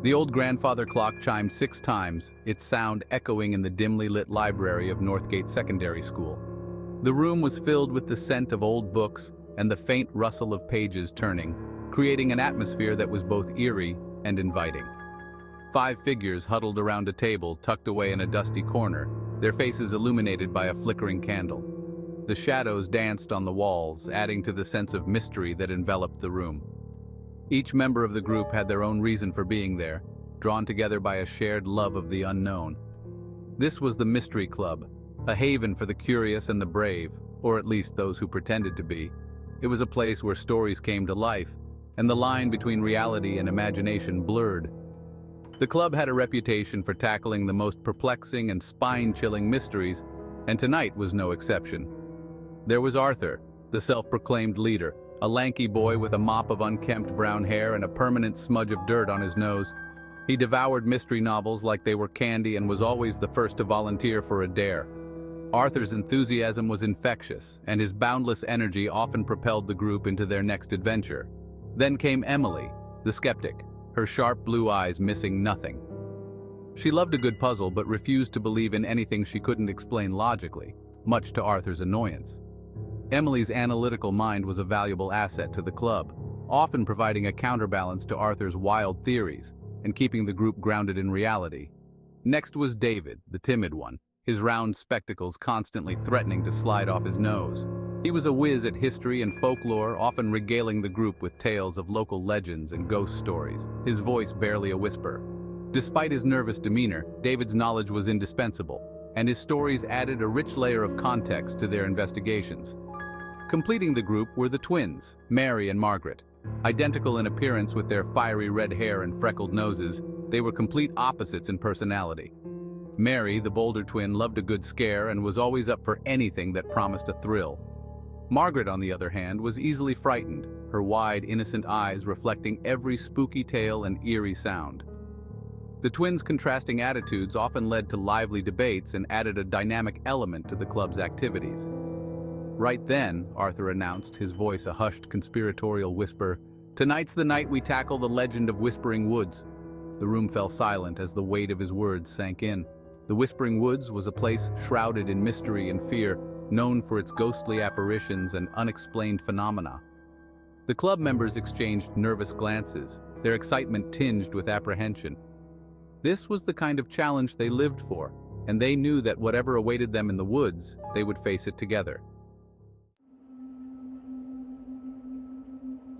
The old grandfather clock chimed 6 times, its sound echoing in the dimly lit library of Northgate Secondary School. The room was filled with the scent of old books and the faint rustle of pages turning, creating an atmosphere that was both eerie and inviting. 5 figures huddled around a table tucked away in a dusty corner, their faces illuminated by a flickering candle. The shadows danced on the walls, adding to the sense of mystery that enveloped the room. Each member of the group had their own reason for being there, drawn together by a shared love of the unknown. This was the Mystery Club, a haven for the curious and the brave, or at least those who pretended to be. It was a place where stories came to life, and the line between reality and imagination blurred. The club had a reputation for tackling the most perplexing and spine-chilling mysteries, and tonight was no exception. There was Arthur, the self-proclaimed leader, a lanky boy with a mop of unkempt brown hair and a permanent smudge of dirt on his nose. He devoured mystery novels like they were candy and was always the first to volunteer for a dare. Arthur's enthusiasm was infectious, and his boundless energy often propelled the group into their next adventure. Then came Emily, the skeptic, her sharp blue eyes missing nothing. She loved a good puzzle but refused to believe in anything she couldn't explain logically, much to Arthur's annoyance. Emily's analytical mind was a valuable asset to the club, often providing a counterbalance to Arthur's wild theories and keeping the group grounded in reality. Next was David, the timid one, his round spectacles constantly threatening to slide off his nose. He was a whiz at history and folklore, often regaling the group with tales of local legends and ghost stories, his voice barely a whisper. Despite his nervous demeanor, David's knowledge was indispensable, and his stories added a rich layer of context to their investigations. Completing the group were the twins, Mary and Margaret. Identical in appearance with their fiery red hair and freckled noses, they were complete opposites in personality. Mary, the bolder twin, loved a good scare and was always up for anything that promised a thrill. Margaret, on the other hand, was easily frightened, her wide, innocent eyes reflecting every spooky tale and eerie sound. The twins' contrasting attitudes often led to lively debates and added a dynamic element to the club's activities. Right then, Arthur announced, his voice a hushed conspiratorial whisper, "Tonight's the night we tackle the legend of Whispering Woods." The room fell silent as the weight of his words sank in. The Whispering Woods was a place shrouded in mystery and fear, known for its ghostly apparitions and unexplained phenomena. The club members exchanged nervous glances, their excitement tinged with apprehension. This was the kind of challenge they lived for, and they knew that whatever awaited them in the woods, they would face it together.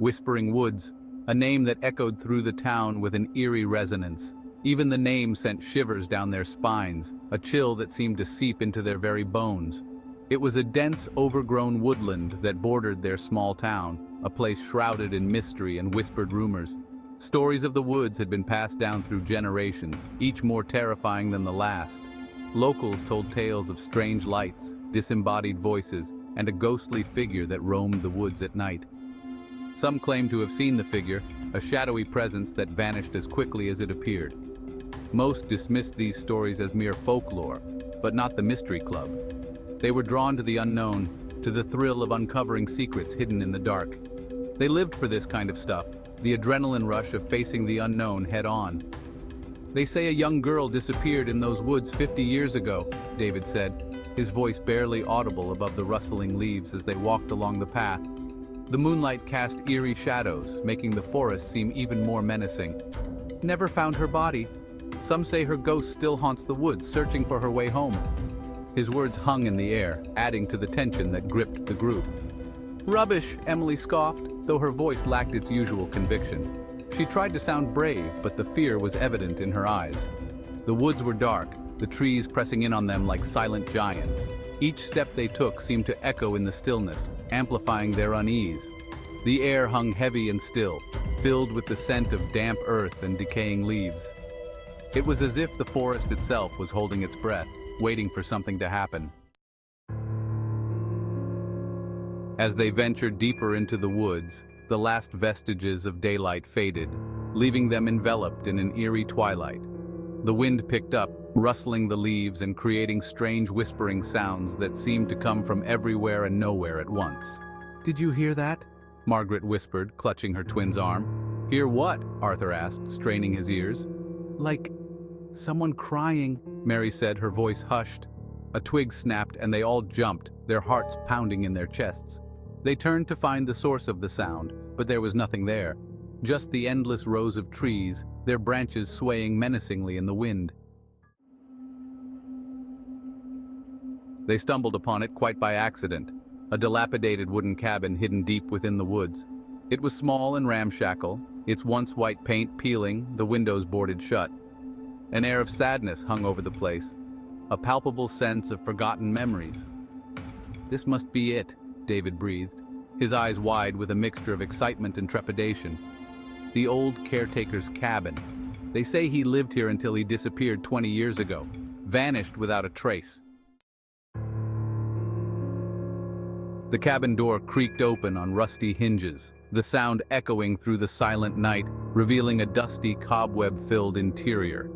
Whispering Woods, a name that echoed through the town with an eerie resonance. Even the name sent shivers down their spines, a chill that seemed to seep into their very bones. It was a dense, overgrown woodland that bordered their small town, a place shrouded in mystery and whispered rumors. Stories of the woods had been passed down through generations, each more terrifying than the last. Locals told tales of strange lights, disembodied voices, and a ghostly figure that roamed the woods at night. Some claimed to have seen the figure, a shadowy presence that vanished as quickly as it appeared. Most dismissed these stories as mere folklore, but not the Mystery Club. They were drawn to the unknown, to the thrill of uncovering secrets hidden in the dark. They lived for this kind of stuff, the adrenaline rush of facing the unknown head-on. "They say a young girl disappeared in those woods 50 years ago," David said, his voice barely audible above the rustling leaves as they walked along the path. The moonlight cast eerie shadows, making the forest seem even more menacing. "Never found her body. Some say her ghost still haunts the woods, searching for her way home." His words hung in the air, adding to the tension that gripped the group. "Rubbish," Emily scoffed, though her voice lacked its usual conviction. She tried to sound brave, but the fear was evident in her eyes. The woods were dark, the trees pressing in on them like silent giants. Each step they took seemed to echo in the stillness, amplifying their unease. The air hung heavy and still, filled with the scent of damp earth and decaying leaves. It was as if the forest itself was holding its breath, waiting for something to happen. As they ventured deeper into the woods, the last vestiges of daylight faded, leaving them enveloped in an eerie twilight. The wind picked up, rustling the leaves and creating strange whispering sounds that seemed to come from everywhere and nowhere at once. "Did you hear that?" Margaret whispered, clutching her twin's arm. "Hear what?" Arthur asked, straining his ears. "Like someone crying," Mary said, her voice hushed. A twig snapped and they all jumped, their hearts pounding in their chests. They turned to find the source of the sound, but there was nothing there. Just the endless rows of trees, their branches swaying menacingly in the wind. They stumbled upon it quite by accident, a dilapidated wooden cabin hidden deep within the woods. It was small and ramshackle, its once white paint peeling, the windows boarded shut. An air of sadness hung over the place, a palpable sense of forgotten memories. "This must be it," David breathed, his eyes wide with a mixture of excitement and trepidation. The old caretaker's cabin. They say he lived here until he disappeared 20 years ago, vanished without a trace. The cabin door creaked open on rusty hinges, the sound echoing through the silent night, revealing a dusty, cobweb-filled interior.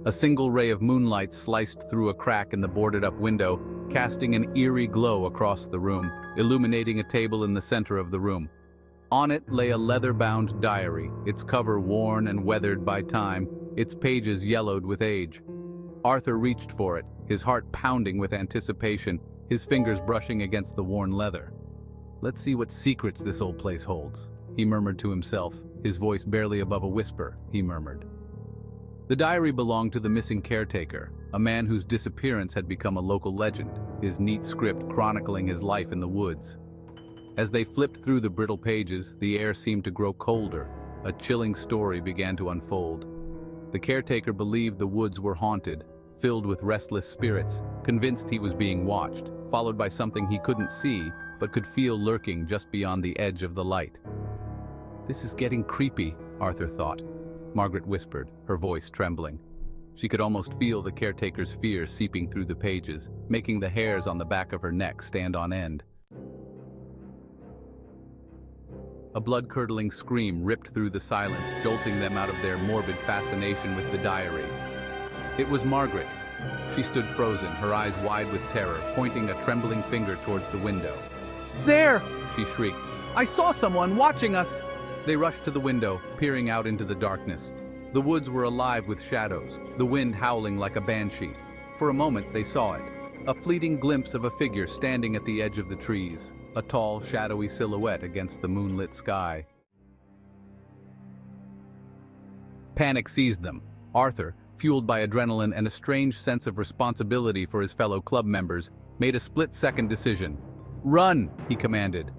A single ray of moonlight sliced through a crack in the boarded-up window, casting an eerie glow across the room, illuminating a table in the center of the room. On it lay a leather-bound diary, its cover worn and weathered by time, its pages yellowed with age. Arthur reached for it, his heart pounding with anticipation, his fingers brushing against the worn leather. "Let's see what secrets this old place holds," he murmured to himself, his voice barely above a whisper, he murmured. The diary belonged to the missing caretaker, a man whose disappearance had become a local legend, his neat script chronicling his life in the woods. As they flipped through the brittle pages, the air seemed to grow colder. A chilling story began to unfold. The caretaker believed the woods were haunted, filled with restless spirits, convinced he was being watched, followed by something he couldn't see, but could feel lurking just beyond the edge of the light. "This is getting creepy," Arthur thought. Margaret whispered, her voice trembling. She could almost feel the caretaker's fear seeping through the pages, making the hairs on the back of her neck stand on end. A blood-curdling scream ripped through the silence, jolting them out of their morbid fascination with the diary. It was Margaret. She stood frozen, her eyes wide with terror, pointing a trembling finger towards the window. "There!" she shrieked. "I saw someone watching us!" They rushed to the window, peering out into the darkness. The woods were alive with shadows, the wind howling like a banshee. For a moment they saw it, a fleeting glimpse of a figure standing at the edge of the trees, a tall, shadowy silhouette against the moonlit sky. Panic seized them. Arthur, fueled by adrenaline and a strange sense of responsibility for his fellow club members, made a split-second decision. "Run!" he commanded.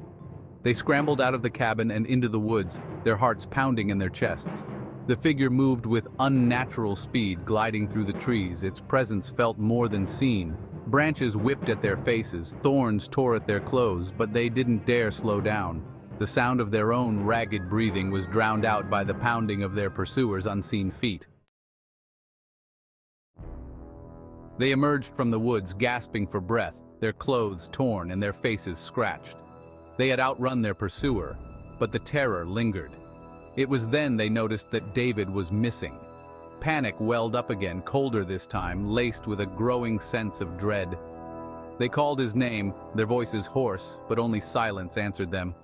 They scrambled out of the cabin and into the woods, their hearts pounding in their chests. The figure moved with unnatural speed, gliding through the trees, its presence felt more than seen. Branches whipped at their faces, thorns tore at their clothes, but they didn't dare slow down. The sound of their own ragged breathing was drowned out by the pounding of their pursuers' unseen feet. They emerged from the woods, gasping for breath, their clothes torn and their faces scratched. They had outrun their pursuer, but the terror lingered. It was then they noticed that David was missing. Panic welled up again, colder this time, laced with a growing sense of dread. They called his name, their voices hoarse, but only silence answered them.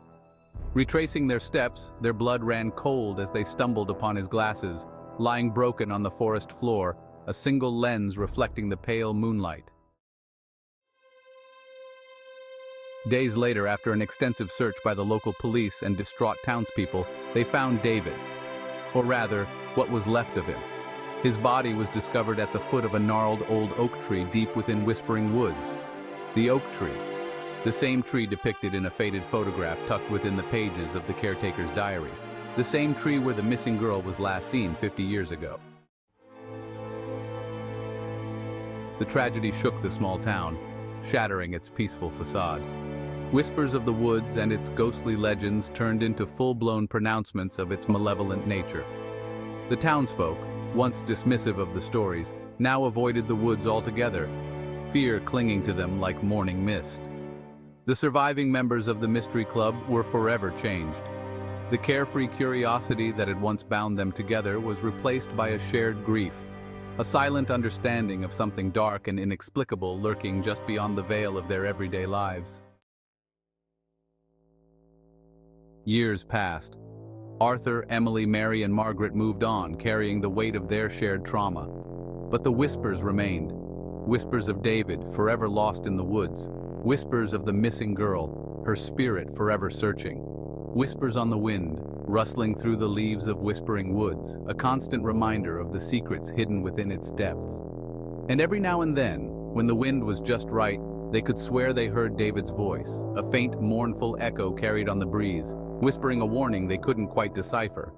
Retracing their steps, their blood ran cold as they stumbled upon his glasses, lying broken on the forest floor, a single lens reflecting the pale moonlight. Days later, after an extensive search by the local police and distraught townspeople, they found David. Or rather, what was left of him. His body was discovered at the foot of a gnarled old oak tree deep within Whispering Woods. The oak tree. The same tree depicted in a faded photograph tucked within the pages of the caretaker's diary. The same tree where the missing girl was last seen 50 years ago. The tragedy shook the small town, shattering its peaceful facade. Whispers of the woods and its ghostly legends turned into full-blown pronouncements of its malevolent nature. The townsfolk, once dismissive of the stories, now avoided the woods altogether, fear clinging to them like morning mist. The surviving members of the Mystery Club were forever changed. The carefree curiosity that had once bound them together was replaced by a shared grief, a silent understanding of something dark and inexplicable lurking just beyond the veil of their everyday lives. Years passed. Arthur, Emily, Mary, and Margaret moved on, carrying the weight of their shared trauma. But the whispers remained. Whispers of David, forever lost in the woods. Whispers of the missing girl, her spirit forever searching. Whispers on the wind, rustling through the leaves of whispering woods, a constant reminder of the secrets hidden within its depths. And every now and then, when the wind was just right, they could swear they heard David's voice, a faint, mournful echo carried on the breeze, whispering a warning they couldn't quite decipher.